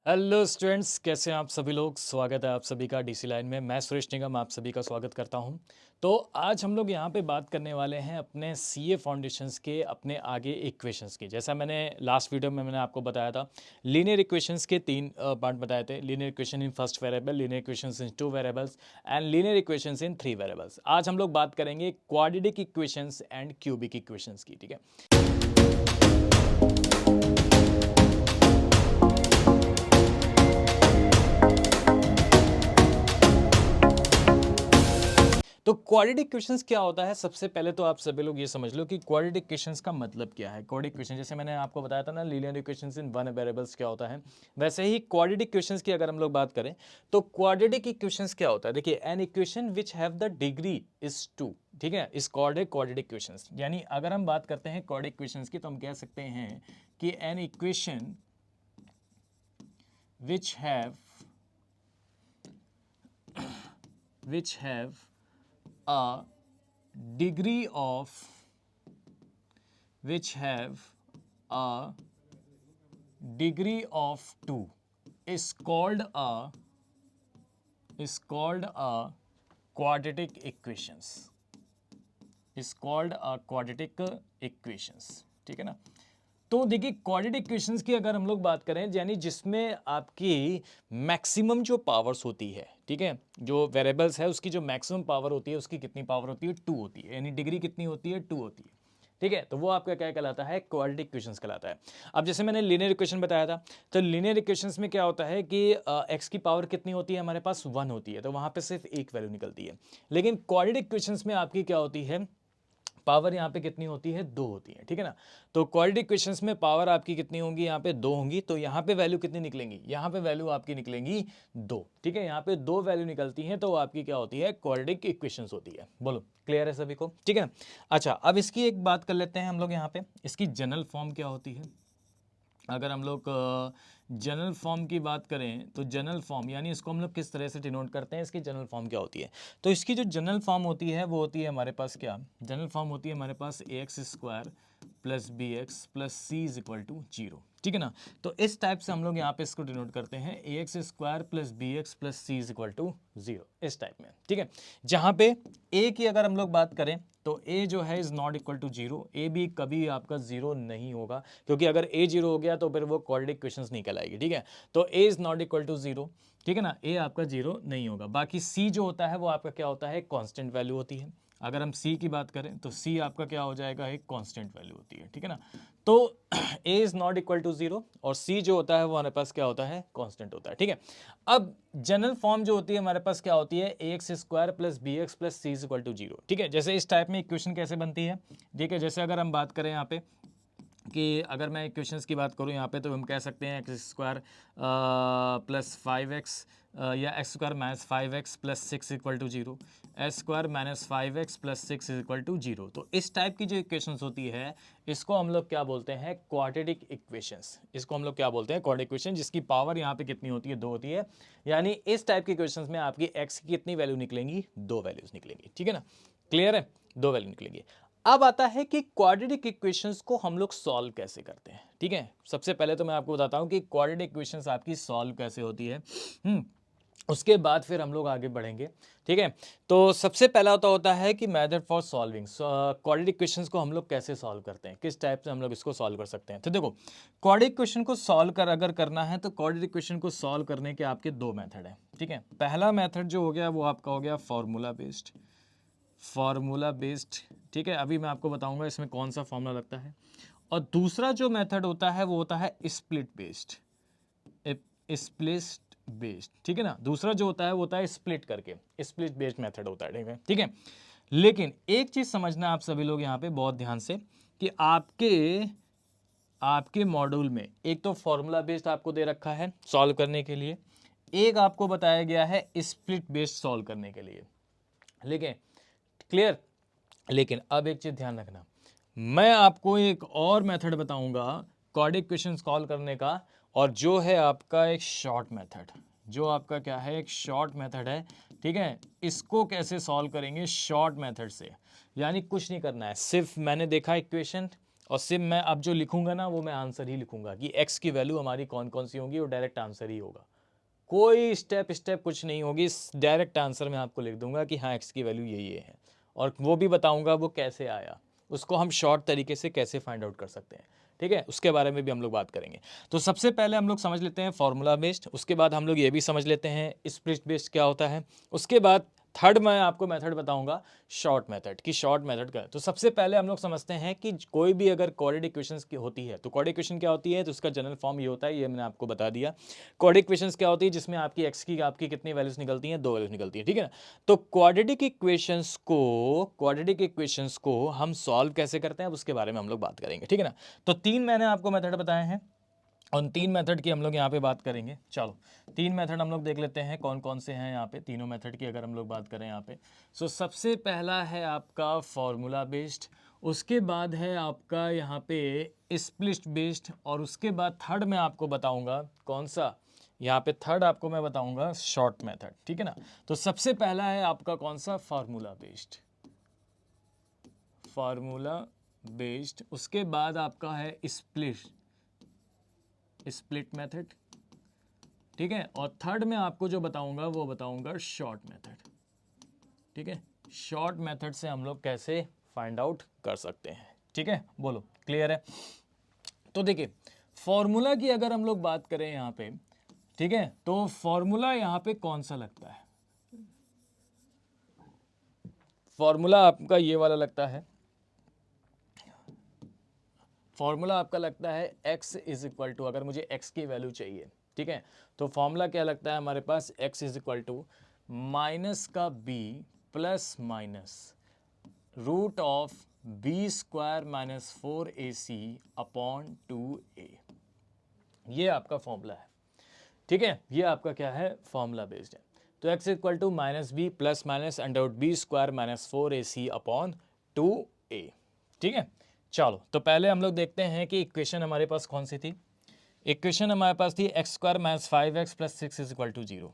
Hello students, कैसे हैं आप सभी लोग। स्वागत है आप सभी का डीसी लाइन में। मैं सुरेश निगम आप सभी का स्वागत करता हूं। तो आज हम लोग यहां पे बात करने वाले हैं अपने सीए फाउंडेशंस के अपने आगे इक्वेशंस की। जैसा मैंने लास्ट वीडियो में मैंने आपको बताया था, लीनियर इक्वेशंस के तीन पार्ट बताए थे। Linear equation in first variable, linear equations in two variables and linear equations in three variables. आज हम लोग बात करेंगे quadratic equations and cubic equations की। ठीक है। तो क्वाड्रेटिक इक्वेशंस क्या होता है। सबसे पहले तो आप सभी लोग ये समझ लो कि क्वाड्रेटिक इक्वेशंस का मतलब क्या है। क्वाड्रेटिक इक्वेशन जैसे मैंने आपको बताया था ना, linear equations in one variables क्या होता है, वैसे ही क्वाड्रेटिक इक्वेशंस की अगर हम लोग बात करें तो क्वाड्रेटिक इक्वेशंस क्या होता है। देखिए, an equation which have the degree is two, ठीक है, इज कॉल्ड है क्वाड्रेटिक इक्वेशंस। यानी अगर हम बात करते हैं क्वाड्रेटिक इक्वेशंस की तो हम कह सकते हैं कि N equation which have a degree of which have a degree of 2 is called a quadratic equations, is called a quadratic equations। ठीक है ना। तो देखिए, क्वाड्रेटिक इक्वेशंस की अगर हम लोग बात करें, यानी जिसमें आपकी मैक्सिमम जो पावर्स होती है, ठीक है, जो वेरिएबल्स है उसकी जो मैक्सिमम पावर होती है, उसकी कितनी पावर होती है, 2 होती है। यानी डिग्री कितनी होती है, 2 होती है। ठीक है, तो वो आपका क्या कहलाता है, क्वाड्रेटिक इक्वेशंस कहलाता है। अब जैसे मैंने लीनियर इक्वेशन बताया था, तो लीनियर इक्वेशंस में क्या होता है कि एक्स की पावर कितनी होती है, हमारे पास 1 होती है, तो वहां पे सिर्फ एक वैल्यू निकलती है। लेकिन क्वाड्रेटिक इक्वेशंस में आपकी क्या होती है, पावर यहाँ पे कितनी होती है, 2 होती है। ठीक है ना। तो क्वाड्रेटिक इक्वेशंस में पावर आपकी कितनी होंगी, यहाँ पे 2 होंगी। तो यहाँ पे वैल्यू कितनी निकलेंगी, यहाँ पे वैल्यू आपकी निकलेंगी 2। ठीक है, यहाँ पे 2 वैल्यू निकलती हैं तो आपकी क्या होती है, क्वाड्रेटिक इक्वेशंस होती है। बोलो, क्लियर है सभी को। ठीक है। अच्छा, अब इसकी एक बात कर लेते हैं हम लोग। यहाँ पे इसकी जनरल फॉर्म क्या होती है। अगर हम लोग जनरल फॉर्म की बात करें तो जनरल फॉर्म यानी इसको हम लोग किस तरह से डिनोट करते हैं, इसकी जनरल फॉर्म क्या होती है। तो इसकी जो जनरल फॉर्म होती है वो होती है हमारे पास क्या, जनरल फॉर्म होती है हमारे पास A X square plus B x plus C is equal to zero. ठीक है ना। तो इस टाइप से हम लोग यहाँ पे इसको डिनोट करते हैं, A X square plus B x plus C is equal to zero, इस टाइप में। ठीक है, जहाँ पे ए की अगर हम लोग बात करें तो ए जो है is not equal to zero. A भी कभी आपका जीरो नहीं होगा, क्योंकि अगर ए जीरो हो गया तो फिर वो क्वाड्रेटिक इक्वेशंस नहीं कहलाएगी। ठीक है, तो A is not equal to zero. ठीक है ना, ए आपका जीरो नहीं होगा। बाकी सी जो होता है वो आपका क्या होता है, कांस्टेंट वैल्यू होती है। अगर हम सी की बात करें तो सी आपका क्या हो जाएगा, एक कांस्टेंट वैल्यू होती है। ठीक है ना। तो A is not equal to zero और सी जो होता है वो हमारे पास क्या होता है, कांस्टेंट होता है। ठीक है। अब जनरल फॉर्म जो होती है हमारे पास क्या होती है, A X square plus B x plus C is equal to zero. ठीक है, जैसे इस टाइप में इक्वेशन कैसे बनती है। ठीक है, जैसे अगर हम बात करें यहाँ पे कि अगर मैं इक्वेशंस की बात करूँ यहाँ पे, तो हम कह सकते हैं एक्स स्क्वायर प्लस 5x या x square minus 5x plus 6 equal to zero, x square minus 5x plus 6 is equal to zero. तो इस टाइप की जो इक्वेशंस होती है इसको हम लोग क्या बोलते हैं, क्वाड्रेटिक इक्वेशंस। इसको हम लोग क्या बोलते हैं, क्वाड्रेटिक इक्वेशन, जिसकी पावर यहाँ पे कितनी होती है, 2 होती है। यानी इस टाइप की इक्वेशंस में आपकी x की कितनी वैल्यू निकलेंगी, 2 वैल्यूज निकलेंगी। ठीक है ना, क्लियर है, 2 वैल्यू निकलेंगी। अब आता है कि क्वाड्रेटिक इक्वेशंस को हम लोग सॉल्व कैसे करते हैं। ठीक है, सबसे पहले तो मैं आपको बताता हूं कि क्वाड्रेटिक इक्वेशंस आपकी सॉल्व कैसे होती है। उसके बाद फिर हम लोग आगे बढ़ेंगे। ठीक है, तो सबसे पहला तो होता है कि method for solving quadratic equations को हम लोग कैसे सॉल्व करते हैं, किस टाइप से हम लोग इसको सॉल्व कर सकते हैं। तो देखो, क्वाड्रेटिक इक्वेशन को सॉल्व कर अगर करना है तो क्वाड्रेटिक इक्वेशन को सॉल्व करने के आपके 2 मेथड हैं। ठीक है, पहला मेथड जो हो गया वो आपका हो गया फार्मूला बेस्ड। ठीक है, अभी मैं आपको बताऊंगा इसमें कौन सा फार्मूला लगता है। और दूसरा जो मेथड होता है वो होता है स्प्लिट बेस्ड, स्प्लिट बेस्ड। ठीक है ना, दूसरा जो होता है वो होता है स्प्लिट करके, स्प्लिट बेस्ड मेथड होता है। ठीक है, ठीक है। लेकिन एक चीज समझना आप सभी लोग यहाँ पे बहुत ध्यान से, कि आपके मॉड्यूल में एक तो फॉर्मूला बेस्ड आपको दे रखा है सॉल्व करने के लिए, एक आपको बताया गया है स्प्लिट बेस्ड सॉल्व करने के लिए। लेकिन क्लियर, लेकिन अब एक चीज ध्यान रखना, मैं आपको एक और मेथड बताऊंगा क्वाड्रेटिक इक्वेशन सॉल्व करने का, और जो है आपका एक शॉर्ट मेथड, जो आपका क्या है, एक शॉर्ट मेथड है। ठीक है, इसको कैसे सॉल्व करेंगे, शॉर्ट मेथड से। यानी कुछ नहीं करना है, सिर्फ मैंने देखा इक्वेशन, और सिर्फ मैं अब जो लिखूंगा ना वो मैं आंसर ही लिखूंगा कि x की वैल्यू हमारी कौन कौन सी होंगी, वो डायरेक्ट आंसर ही होगा, कोई स्टेप कुछ नहीं होगी, डायरेक्ट आंसर मैं आपको लिख दूंगा कि हाँ x की वैल्यू ये है, और वो भी बताऊंगा वो कैसे आया, उसको हम शॉर्ट तरीके से कैसे फाइंड आउट कर सकते हैं, ठीक है, उसके बारे में भी हम लोग बात करेंगे। तो सबसे पहले हम लोग समझ लेते हैं फॉर्मूला बेस्ड, उसके बाद हम लोग ये भी समझ लेते हैं स्प्लिट बेस्ड क्या होता है, उसके बाद थर्ड मैं आपको मेथड बताऊंगा शॉर्ट मेथड की, शॉर्ट मेथड का। तो सबसे पहले हम लोग समझते हैं कि कोई भी अगर क्वाड्रेटिक इक्वेशंस की होती है तो क्वाड्रेटिक इक्वेशन क्या होती है, तो उसका जनरल फॉर्म ये होता है, ये मैंने आपको बता दिया। क्वाड्रेटिक इक्वेशंस क्या होती है, जिसमें आपकी एक्स की आपकी कितनी वैल्यूज निकलती हैं, 2 वैल्यूज निकलती है, ठीक है ना। तो क्वाड्रेटिक इक्वेशंस को हम सॉल्व कैसे करते हैं, अब उसके बारे में हम लोग बात करेंगे, ठीक है ना। तो 3 मैंने आपको मेथड बताए हैं, उन 3 मेथड की हम लोग यहाँ पे बात करेंगे। चलो 3 मेथड हम लोग देख लेते हैं कौन कौन से हैं यहाँ पे, तीनों मेथड की अगर हम लोग बात करें यहाँ पे। सो सबसे पहला है आपका फॉर्मूला बेस्ड, उसके बाद है आपका यहाँ पे स्प्लिट बेस्ड, और उसके बाद थर्ड मैं आपको बताऊंगा कौन सा, यहाँ पे थर्ड आपको मैं बताऊंगा शॉर्ट मेथड, ठीक है ना। तो सबसे पहला है आपका कौन सा, फार्मूला बेस्ड, फार्मूला बेस्ड, उसके बाद आपका है स्प्लिट मेथड, ठीक है, और थर्ड में आपको जो बताऊंगा वो बताऊंगा शॉर्ट मेथड, ठीक है। शॉर्ट मेथड से हम लोग कैसे फाइंड आउट कर सकते हैं, ठीक है, बोलो क्लियर है। तो देखिए फॉर्मूला की अगर हम लोग बात करें यहाँ पे, ठीक है, तो फॉर्मूला यहाँ पे कौन सा लगता है, फॉर्मूला आपका ये वाला लगता है, फॉर्मूला आपका लगता है x इज इक्वल टू, अगर मुझे x की वैल्यू चाहिए, ठीक है, तो फॉर्मूला क्या लगता है हमारे पास, x is equal to minus का b plus minus root of b square minus 4ac upon 2a, ये आपका फॉर्मूला है, ठीक है, ये आपका क्या है, फॉर्मूला बेस्ड है। तो x equal to minus b plus minus under root b square minus 4ac upon 2a, ठीक है। चलो तो पहले हम लोग देखते हैं कि इक्वेशन हमारे पास कौन सी थी। इक्वेशन हमारे पास थी x square minus 5x plus 6 is equal to 0,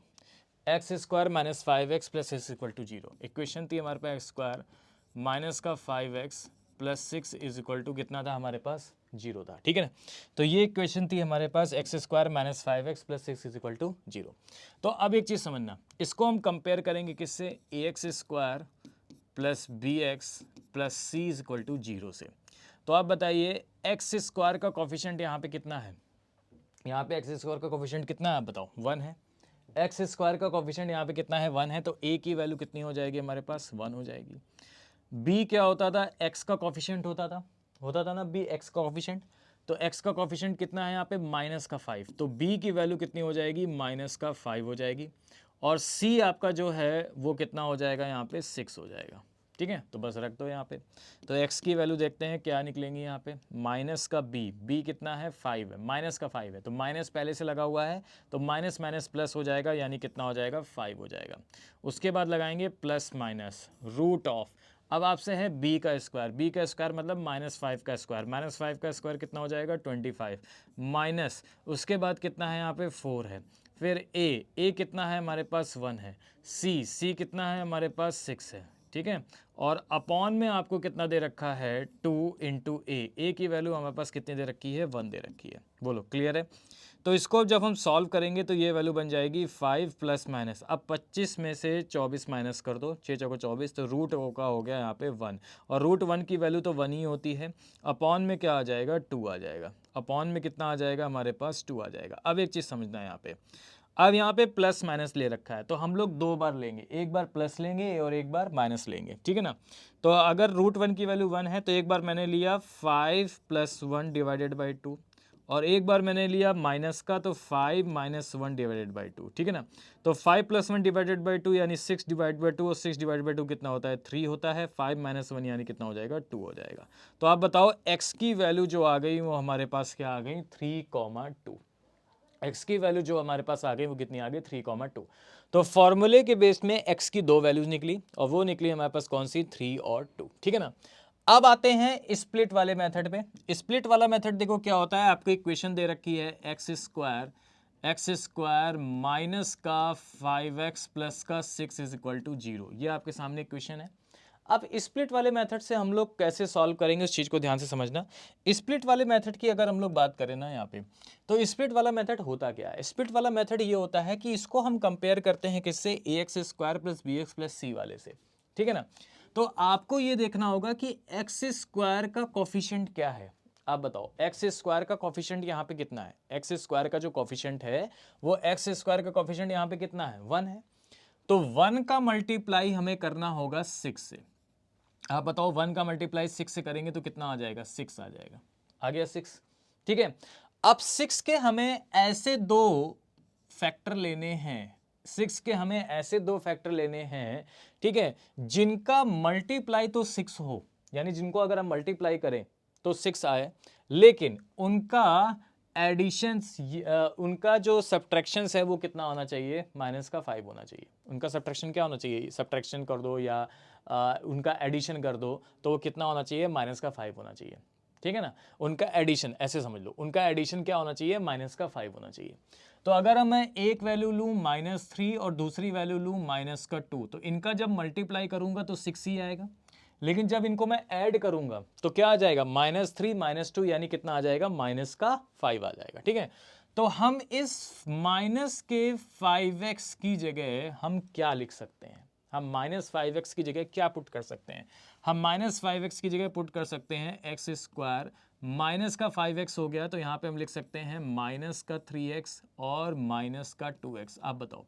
x square minus 5x plus 6 equal to 0। Equation थी हमारे पास एक्स स्क्वायर माइनस का 5x plus 6 is equal to कितना था हमारे पास, 0 था, ठीक है ना। तो ये इक्वेशन थी हमारे पास X square minus 5x plus 6 is equal to 0। तो अब एक चीज़ समझना, इसको हम कंपेयर करेंगे किससे, ax square plus B x plus C is equal to 0 से। तो आप बताइए एक्स स्क्वायर का कोफिशिएंट यहाँ पे कितना है, यहाँ पे एक्स स्क्वायर का कोफिशिएंट कितना है आप बताओ, 1 है। एक्स स्क्वायर का कोफिशिएंट यहाँ पे कितना है, 1 है, तो a की वैल्यू कितनी हो जाएगी हमारे पास, 1 हो जाएगी। b क्या होता था, x का कोफिशिएंट होता था ना b, x का कोफिशिएंट, तो x का कोफिशिएंट कितना है यहाँ पे, माइनस का 5, तो b की वैल्यू कितनी हो जाएगी, माइनस का 5 हो जाएगी, और c आपका जो है वो कितना हो जाएगा यहाँ पे, 6 हो जाएगा, ठीक है। तो बस रख दो यहाँ पे, तो x की वैल्यू देखते हैं क्या निकलेंगी यहाँ पे, माइनस का b कितना है, 5 है, माइनस का 5 है, तो माइनस पहले से लगा हुआ है, तो माइनस माइनस प्लस हो जाएगा, यानी कितना हो जाएगा, 5 हो जाएगा। उसके बाद लगाएंगे प्लस माइनस रूट ऑफ, अब आपसे है b का स्क्वायर मतलब माइनस 5 का स्क्वायर, माइनस 5 का स्क्वायर कितना हो जाएगा, 25, माइनस उसके बाद कितना है यहाँ पे, 4 है, फिर a कितना है हमारे पास, 1 है, c कितना है हमारे पास, 6 है, ठीक है, और अपॉन में आपको कितना दे रखा है, 2 इंटू ए की वैल्यू हमारे पास कितनी दे रखी है, 1 दे रखी है, बोलो क्लियर है। तो इसको जब हम सॉल्व करेंगे तो ये वैल्यू बन जाएगी 5 प्लस माइनस, अब 25 में से 24 माइनस कर दो, 6 चौको 24, तो रूट का हो गया यहाँ पे 1, और रूट 1 की वैल्यू तो 1 ही होती है, अपॉन में क्या आ जाएगा, 2 आ जाएगा, अपॉन में कितना आ जाएगा हमारे पास, 2 आ जाएगा। अब एक चीज़ समझना है यहाँ पे, अब यहाँ पे प्लस माइनस ले रखा है, तो हम लोग 2 बार लेंगे, एक बार प्लस लेंगे और एक बार माइनस लेंगे, ठीक है ना। तो अगर रूट 1 की वैल्यू 1 है तो एक बार मैंने लिया 5 प्लस 1 डिवाइडेड बाई 2, और एक बार मैंने लिया माइनस का, तो 5 माइनस 1 डिवाइडेड बाई 2, ठीक है ना। तो 5 प्लस 1 डिवाइडेड बाई 2 यानी 6 डिवाइड बाई 2, और 6 डिवाइड बाई 2 कितना होता है, 3 होता है, 5 माइनस 1 यानी कितना हो जाएगा, 2 हो जाएगा। तो आप बताओ x की वैल्यू जो आ गई वो हमारे पास क्या आ गई, 3,2, x की वैल्यू जो हमारे पास आ गई वो कितनी आ गई, 3,2। तो फॉर्मूले के बेस में x की 2 वैल्यूज निकली, और वो निकली हमारे पास कौन सी, 3 और 2, ठीक है ना। अब आते हैं स्प्लिट वाले मेथड पे। स्प्लिट वाला मेथड देखो क्या होता है, आपको इक्वेशन दे रखी है एक्स स्क्वायर माइनस का 5x प्लस का 6 इज इक्वल टू 0, ये आपके सामने इक्वेशन है। अब स्प्लिट वाले मेथड से हम लोग कैसे सॉल्व करेंगे उस चीज़ को ध्यान से समझना। स्प्लिट वाले मेथड की अगर हम लोग बात करें ना यहाँ पे, तो स्प्लिट वाला मेथड होता क्या है? स्प्लिट वाला मेथड ये होता है कि इसको हम कंपेयर करते हैं किससे, ax square plus B x plus C वाले से, ठीक है ना। तो आपको ये देखना होगा कि एक्स स्क्वायर का कोफिशिएंट क्या है। आप बताओ एक्स स्क्वायर का कोफिशिएंट यहाँ पे कितना है? एक्स स्क्वायर का जो कोफिशिएंट है वो एक्स स्क्वायर का कोफिशिएंट यहाँ पे कितना है? 1 है। तो 1 का मल्टीप्लाई हमें करना होगा 6 से। आप बताओ 1 का मल्टीप्लाई 6 से करेंगे तो कितना आ जाएगा? 6 आ जाएगा। आ गया 6, ठीक है। अब 6 के हमें ऐसे दो फैक्टर लेने हैं, 6 के हमें ऐसे दो फैक्टर लेने हैं, ठीक है, जिनका मल्टीप्लाई तो 6 हो, यानी जिनको अगर हम मल्टीप्लाई करें तो 6 आए, लेकिन उनका एडिशंस, उनका जो सब्ट्रैक्शंस है वो कितना होना चाहिए? -5 होना चाहिए। उनका सब्ट्रैक्शन क्या होना चाहिए? सब्ट्रैक्शन कर दो या उनका एडिशन कर दो तो वो कितना होना चाहिए? -5 होना चाहिए, ठीक है ना। उनका एडिशन ऐसे समझ लो, उनका एडिशन क्या होना चाहिए? -5 होना चाहिए। तो अगर हम मैं एक वैल्यू लूँ -3 और दूसरी वैल्यू लूँ -2, तो इनका जब मल्टीप्लाई करूंगा तो 6 ही आएगा, लेकिन जब इनको मैं ऐड करूंगा तो क्या आ जाएगा? -3 -2 यानी कितना आ जाएगा? -5 आ जाएगा, ठीक है। तो हम इस -5x की जगह हम क्या लिख सकते हैं? हम -5x की जगह क्या पुट कर सकते हैं? हम -5x की जगह पुट कर सकते हैं एक्स स्क्वायर, -5x हो गया तो यहाँ पे हम लिख सकते हैं -3x और -2x। आप बताओ,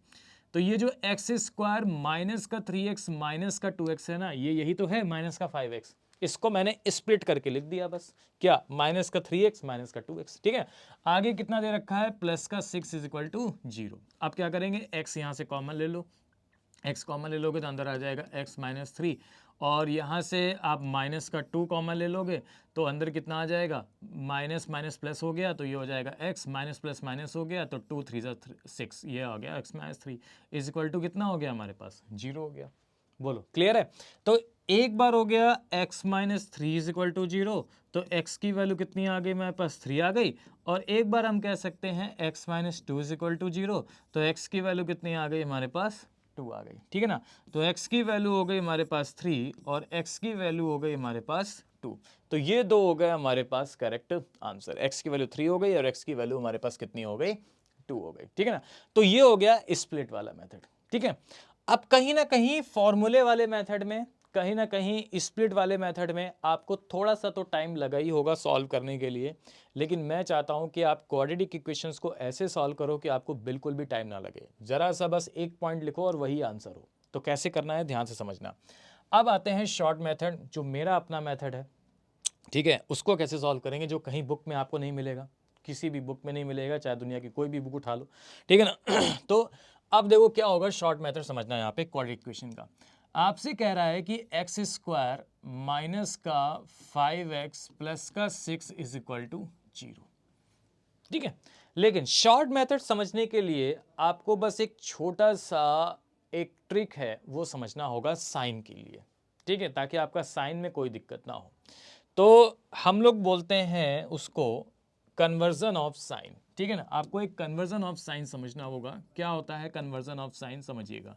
तो ये जो एक्स स्क्वायर -3x -2x है ना, ये यही तो है -5x। इसको मैंने स्प्लिट करके लिख दिया बस, क्या? -3x -2x, ठीक है। आगे कितना दे रखा है? +6 = 0। अब क्या करेंगे? x यहाँ से कॉमन ले लो, x कॉमन ले लोगे तो अंदर आ जाएगा x -3, और यहाँ से आप -2 कॉमन ले लोगे तो अंदर कितना आ जाएगा? माइनस माइनस प्लस हो गया तो ये हो जाएगा x, माइनस प्लस माइनस हो गया तो 2 3 6, ये आ गया x -3 = कितना हो गया हमारे पास? 0 हो गया। बोलो क्लियर है? तो एक बार हो गया x -3 = 0, तो x की वैल्यू कितनी आ गई मेरे पास? 3 आ गई। और एक बार हम कह सकते हैं x -2 = 0, तो x की वैल्यू कितनी आ गई हमारे पास? 2 आ गई, ठीक है ना। तो x की वैल्यू हो गई हमारे पास 3 और x की वैल्यू हो गई हमारे पास 2। तो ये दो हो गए हमारे पास करेक्ट आंसर। x की वैल्यू 3 हो गई और x की वैल्यू हमारे पास कितनी हो गई? 2 हो गई, ठीक है ना। तो ये हो गया स्प्लिट वाला मेथड, ठीक है। अब कहीं ना कहीं फॉर्मूले वाले मेथड में, कहीं ना कहीं स्प्लिट वाले मेथड में आपको थोड़ा सा तो टाइम लगा ही होगा सॉल्व करने के लिए, लेकिन मैं चाहता हूं कि आप क्वाड्रेटिक इक्वेशंस को ऐसे सॉल्व करो कि आपको बिल्कुल भी टाइम ना लगे, जरा सा बस एक पॉइंट लिखो और वही आंसर हो। तो कैसे करना है ध्यान से समझना। अब आते हैं शॉर्ट मेथड, जो मेरा अपना मेथड है, ठीक है, उसको कैसे सॉल्व करेंगे, जो कहीं बुक में आपको नहीं मिलेगा, किसी भी बुक में नहीं मिलेगा, चाहे दुनिया की कोई भी बुक उठा लो, ठीक है ना। तो अब देखो क्या होगा, शॉर्ट मेथड समझना है यहाँ पे क्वाड्रेटिक इक्वेशन का। आपसे कह रहा है कि एक्स स्क्वायर माइनस का 5x प्लस का 6 = 0, ठीक है। लेकिन शॉर्ट मेथड समझने के लिए आपको बस एक छोटा सा एक ट्रिक है वो समझना होगा साइन के लिए, ठीक है, ताकि आपका साइन में कोई दिक्कत ना हो। तो हम लोग बोलते हैं उसको कन्वर्जन ऑफ साइन, ठीक है ना। आपको एक कन्वर्जन ऑफ साइन समझना होगा। क्या होता है कन्वर्जन ऑफ साइन? समझिएगा,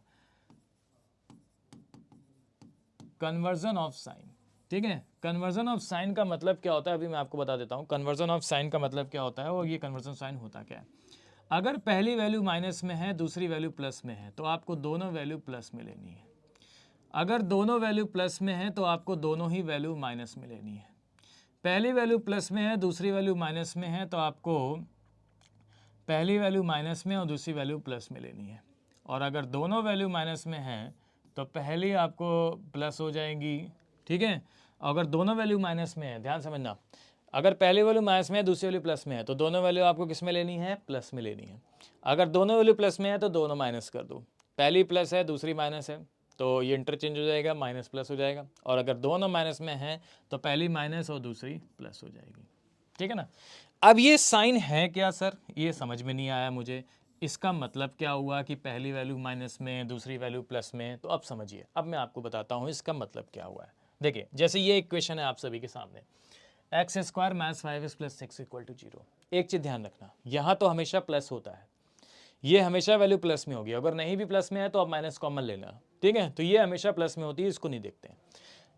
कन्वर्जन ऑफ साइन, ठीक है। कन्वर्जन ऑफ साइन का मतलब क्या होता है अभी मैं आपको बता देता हूं। कन्वर्जन ऑफ साइन का मतलब क्या होता है और ये कन्वर्जन साइन होता क्या है। अगर पहली वैल्यू माइनस में है, दूसरी वैल्यू प्लस में है, तो आपको दोनों वैल्यू प्लस में लेनी है। अगर दोनों वैल्यू प्लस में है तो आपको दोनों ही वैल्यू माइनस में लेनी है। पहली वैल्यू प्लस में है, दूसरी वैल्यू माइनस में है, तो आपको पहली वैल्यू माइनस में और दूसरी वैल्यू प्लस में लेनी है। और अगर दोनों वैल्यू माइनस में है तो पहली आपको प्लस हो जाएगी, ठीक है। अगर दोनों वैल्यू माइनस में है, ध्यान समझना, अगर पहली वैल्यू माइनस में है, दूसरी वैल्यू प्लस में है, तो दोनों वैल्यू आपको किस में लेनी है? प्लस में लेनी है। अगर दोनों वैल्यू प्लस में है तो दोनों माइनस कर दो, पहली प्लस है दूसरी माइनस है, तो ये इंटरचेंज हो जाएगा, माइनस प्लस हो जाएगा। और अगर दोनों माइनस में है तो पहली माइनस और दूसरी प्लस हो जाएगी, ठीक है ना। अब ये साइन है क्या सर? ये समझ में नहीं आया मुझे। इसका मतलब क्या हुआ कि पहली वैल्यू माइनस में, दूसरी वैल्यू प्लस में? तो अब समझिए, अब मैं आपको बताता हूँ इसका मतलब क्या हुआ है। देखिए, जैसे ये इक्वेशन है आप सभी के सामने, x square minus 5x plus 6 = 0। एक चीज़ ध्यान रखना, यहाँ तो हमेशा प्लस होता है, ये हमेशा वैल्यू प्लस में होगी। अगर नहीं भी प्लस में है तो आप माइनस कॉमन लेना, ठीक है। तो ये हमेशा प्लस में होती है, इसको नहीं देखते हैं।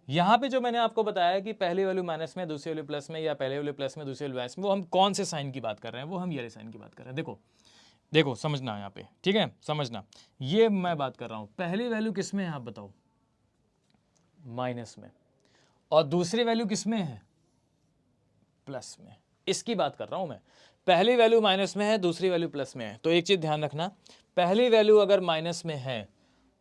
यहाँ पे जो मैंने आपको बताया कि पहली वैल्यू माइनस में दूसरी वैल्यू प्लस में या पहली वैल्यू प्लस में दूसरी वैल्यू माइनस में, वो हम कौन से साइन की बात कर रहे हैं, वो हम ये साइन की बात कर रहे हैं। देखो देखो समझना यहाँ पे, ठीक है, समझना, ये मैं बात कर रहा हूँ पहली वैल्यू किस में है आप बताओ, माइनस में, और दूसरी वैल्यू किस में है, प्लस में, इसकी बात कर रहा हूं मैं। पहली वैल्यू माइनस में है, दूसरी वैल्यू प्लस में है, तो एक चीज ध्यान रखना, पहली वैल्यू अगर माइनस में है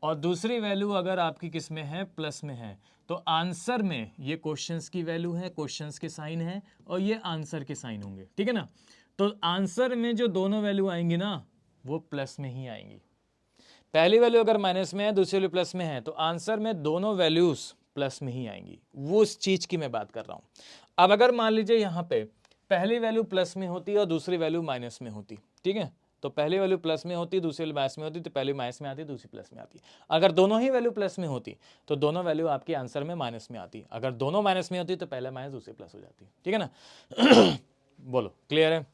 और दूसरी वैल्यू अगर आपकी किस में है, प्लस में है, तो आंसर में ये क्वेश्चंस की वैल्यू है, क्वेश्चंस के साइन है, और ये आंसर के साइन होंगे, ठीक है ना। तो आंसर में जो दोनों वैल्यू आएंगी ना, वो प्लस में ही आएंगी। पहली वैल्यू अगर माइनस में है, दूसरी वैल्यू प्लस में है, तो आंसर में दोनों वैल्यूज प्लस में ही आएंगी, वो उस चीज की मैं बात कर रहा हूं। अब अगर मान लीजिए यहां पे पहली वैल्यू प्लस में होती और दूसरी वैल्यू माइनस में होती, ठीक है, तो पहली वैल्यू प्लस में होती, दूसरी वैल्यू माइनस में होती, तो पहली माइनस में आती, दूसरी प्लस में आती। अगर दोनों ही वैल्यू प्लस में होती तो दोनों वैल्यू आपके आंसर में माइनस में आती, अगर दोनों माइनस में होती तो पहले माइनस दूसरी प्लस हो जाती, ठीक है ना। बोलो क्लियर है,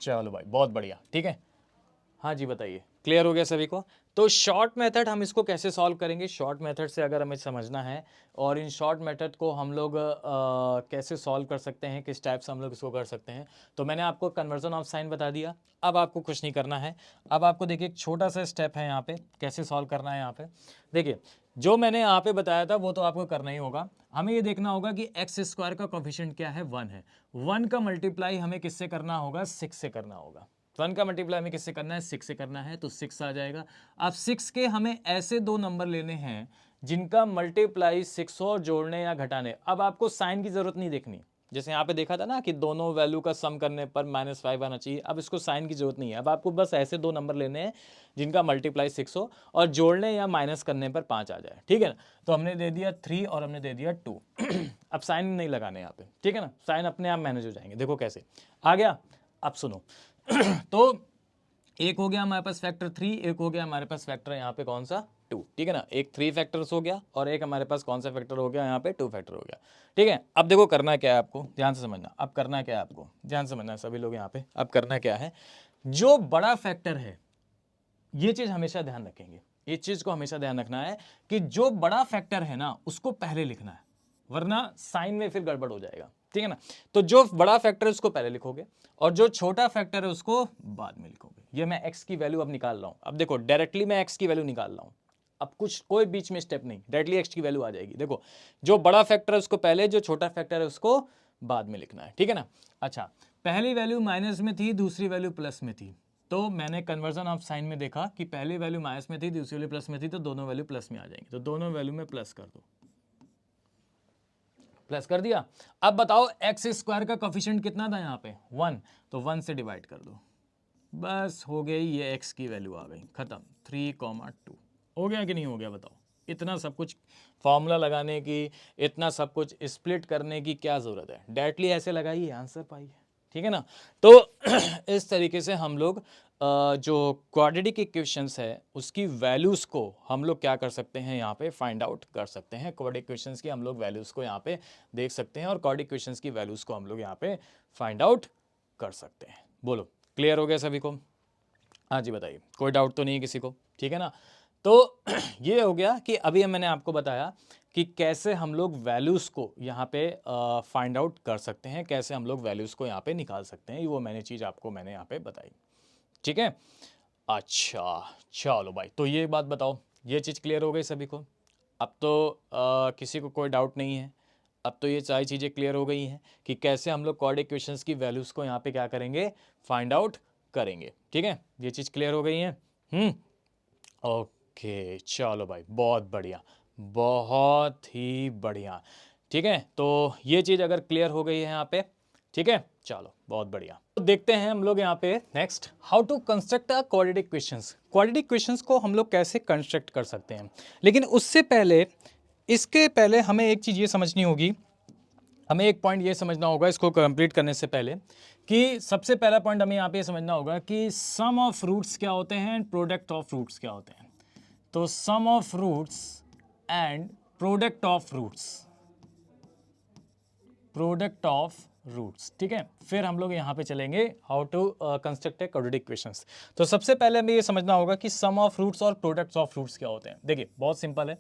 चलो भाई बहुत बढ़िया, ठीक है, हाँ जी बताइए, क्लियर हो गया सभी को। तो शॉर्ट मेथड हम इसको कैसे सॉल्व करेंगे, शॉर्ट मेथड से अगर हमें समझना है, और इन शॉर्ट मेथड को हम लोग कैसे सॉल्व कर सकते हैं, किस टाइप से हम लोग इसको कर सकते हैं, तो मैंने आपको कन्वर्जन ऑफ साइन बता दिया। अब आपको कुछ नहीं करना है, अब आपको देखिए एक छोटा सा स्टेप है यहाँ पे कैसे सॉल्व करना है। यहाँ पे देखिए जो मैंने यहाँ पे बताया था वो तो आपको करना ही होगा। हमें ये देखना होगा कि एक्स स्क्वायर का कोफिशिएंट क्या है, 1 है, 1 का मल्टीप्लाई हमें किससे करना होगा, 6 से करना होगा। 1 का मल्टीप्लाई हमें किससे करना है, 6 से करना है, तो 6 आ जाएगा। अब 6 के हमें ऐसे दो नंबर लेने हैं जिनका मल्टीप्लाई 6 और जोड़ने या घटाने, अब आपको साइन की जरूरत नहीं देखनी, जैसे यहाँ पे देखा था ना कि दोनों वैल्यू का सम करने पर -5 आना चाहिए, अब इसको साइन की जरूरत नहीं है, अब आपको बस ऐसे दो नंबर लेने हैं जिनका मल्टीप्लाई 6 हो और जोड़ने या माइनस करने पर 5 आ जाए, ठीक है ना। तो हमने दे दिया 3 और हमने दे दिया 2। अब साइन नहीं लगाने यहाँ पे, ठीक है ना, साइन अपने आप मैनेज हो जाएंगे। देखो कैसे आ गया, अब सुनो। तो एक हो गया हमारे पास फैक्टर 3, एक हो गया हमारे पास फैक्टर यहाँ पे कौन सा, 2, ठीक है ना, एक 3 फैक्टर्स हो गया और एक हमारे पास कौन सा फैक्टर हो गया, यहाँ पे 2 फैक्टर हो गया, ठीक है। अब देखो करना क्या है आपको, ध्यान से समझना, अब करना क्या है आपको, ध्यान से समझना सभी लोग यहाँ पे, अब करना क्या है, जो बड़ा फैक्टर है, ये चीज हमेशा ध्यान रखेंगे, इस चीज को हमेशा ध्यान रखना है कि जो बड़ा फैक्टर है ना उसको पहले लिखना है, वरना साइन में फिर गड़बड़ हो जाएगा, ठीक है ना। तो जो बड़ा फैक्टर है उसको पहले लिखोगे और जो छोटा फैक्टर है उसको बाद में लिखोगे। ये मैं x की वैल्यू अब निकाल रहा हूं, अब देखो डायरेक्टली मैं x की वैल्यू निकाल रहा हूं, अब कुछ कोई बीच में स्टेप नहीं, डायरेक्टली x की वैल्यू आ जाएगी। देखो जो बड़ा फैक्टर है उसको पहले, जो छोटा फैक्टर है उसको बाद में लिखना है, ठीक है ना। अच्छा, पहली वैल्यू माइनस में थी, दूसरी वैल्यू प्लस में थी, तो मैंने कन्वर्जन ऑफ साइन में देखा कि पहली वैल्यू माइनस में थी, दूसरी वैल्यू प्लस में थी, तो दोनों वैल्यू प्लस में आ जाएंगी, तो दोनों वैल्यू में प्लस कर दो, प्लस कर दिया। अब बताओ एक्स स्क्वायर का कोफिशिएंट कितना था यहाँ पे, 1, तो 1 से डिवाइड कर दो, बस हो गई, ये एक्स की वैल्यू आ गई, खत्म, 3,2 हो गया कि नहीं हो गया बताओ। इतना सब कुछ फॉर्मूला लगाने की, इतना सब कुछ स्प्लिट करने की क्या जरूरत है, डायरेक्टली ऐसे लगाइए आंसर पाइए, ठीक है ना। तो इस तरीके से हम लोग जो क्वाड्रेटिक इक्वेशंस है उसकी वैल्यूज़ को हम लोग क्या कर सकते हैं, यहाँ पे फाइंड आउट कर सकते हैं। क्वाड्रेटिक इक्वेशंस की हम लोग वैल्यूज़ को यहाँ पे देख सकते हैं और क्वाड्रेटिक इक्वेशंस की वैल्यूज़ को हम लोग यहाँ पे फाइंड आउट कर सकते हैं। बोलो क्लियर हो गया सभी को, हाँ जी बताइए, कोई डाउट तो नहीं है किसी को, ठीक है ना। तो ये हो गया कि अभी मैंने आपको बताया कि कैसे हम लोग वैल्यूज़ को यहाँ पे फाइंड आउट कर सकते हैं, कैसे हम लोग वैल्यूज़ को यहाँ पे निकाल सकते हैं, वो मैंने चीज़ आपको मैंने यहाँ पे बताई, ठीक है। अच्छा चलो भाई, तो ये बात बताओ, ये चीज़ क्लियर हो गई सभी को, अब तो किसी को कोई डाउट नहीं है, अब तो ये सारी चीज़ें क्लियर हो गई हैं कि कैसे हम लोग क्वाड्रेटिक इक्वेशंस की वैल्यूज़ को यहाँ पे क्या करेंगे, फाइंड आउट करेंगे, ठीक है। ये चीज़ क्लियर हो गई है। ओके चलो भाई, बहुत बढ़िया, बहुत ही बढ़िया, ठीक है। तो ये चीज़ अगर क्लियर हो गई है यहाँ पे, ठीक है, चलो बहुत बढ़िया। तो देखते हैं हम लोग यहाँ पे next, how to construct a quadratic equations. Quadratic equations को हम लोग कैसे कंस्ट्रक्ट कर सकते हैं, लेकिन उससे पहले, इसके पहले हमें एक चीज़ ये समझनी होगी, हमें एक पॉइंट ये समझना होगा इसको कंप्लीट करने से पहले, कि सबसे पहला पॉइंट हमें यहाँ पे समझना होगा कि सम ऑफ रूट्स क्या होते हैं, प्रोडक्ट ऑफ रूट्स क्या होते हैं। तो sum of roots and product of roots, product of roots, ठीक है। फिर हम लोग यहाँ पे चलेंगे how to construct a quadratic equations. तो सबसे पहले हमें ये समझना होगा कि सम ऑफ रूट्स और प्रोडक्ट्स ऑफ रूट्स क्या होते हैं। देखिए बहुत सिंपल है,